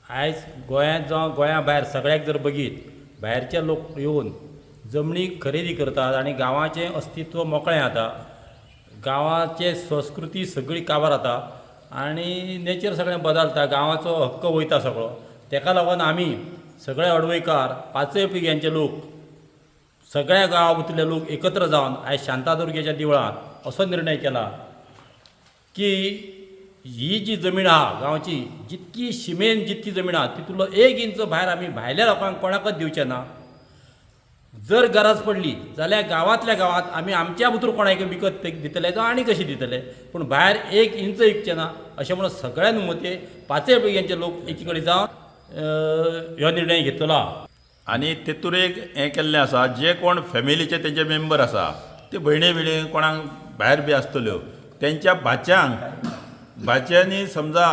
आयज गोंयांत जावं गोंया भायर सगळ्याक जर बघीत भायरचे लोक येवन जमनी खरेदी करतात आनी गांवाचें अस्तित्व मोकळें जाता, गांवाचे संस्कृती सगळी काबार जाता आनी नेचर सगळें बदलता, गांवाचो हक्क वयता सगळो. तेका लागून आमी सगळे अडवयकार पांचय पिळग्यांचे लोक सगळ्या गांवा भितरले लोक एकत्र जावन आयज शांतादुर्गेच्या देवळांत असो निर्णय केला की ही जी जमीन आहा गांवची, जितकी शिमेन जितकी जमीन आहा तितूंतलो 1 इंच भायर आमी भायल्या लोकांक कोणाकच दिवचे ना. जर गरज पडली जाल्यार गांवांतल्या गांवांत आमी आमच्या भितर कोणाक विकत दितले जावं आनी कशी दितले, पूण भायर 1 इंच विकचे ना अशें म्हणून सगळ्यान मते पांचय पिळग्यांचे लोक एकी कडेन जावन हो निर्णय घेतलो आहा. आनी तेतूर एक हें केल्लें आसा, जे कोण फॅमिलीचे तेजे मेंबर आसा ते भयणी बिणी कोणाक भायर बी आसतल्यो तेंच्या भाच्यांनी समजा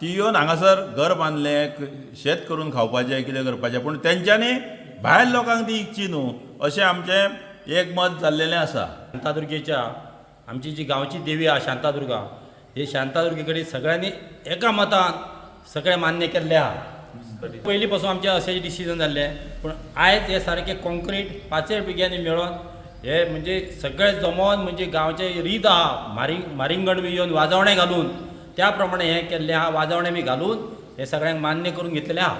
ती येवन हांगासर घर बांदलें, शेत करून खावपाचें कितें करपाचें, पूण तेंच्यांनी भायर लोकांक ती इकची न्हू अशें आमचें एक मत जाल्लेलें आसा. शांतादुर्गेच्या आमची जी गांवची देवी आहा शांतादुर्गा, हे शांतादुर्गे कडेन सगळ्यांनी एका मतान सगळें मान्य केल्लें आहा. पयलीं पासून आमचें अशें डिसिजन जाल्लें, पूण आयज हे सारकें कॉन्क्रीट पांचय पिळग्यांनी मेळोन हे म्हणजे सगळे जमोवन म्हणजे गांवचे रीत आहा मारिंगण बी येवन वाजवणें घालून त्या प्रमाणे हें केल्लें आहा, वाजवणें बी घालून हे सगळ्यांक मान्य करून घेतलेलें आहा.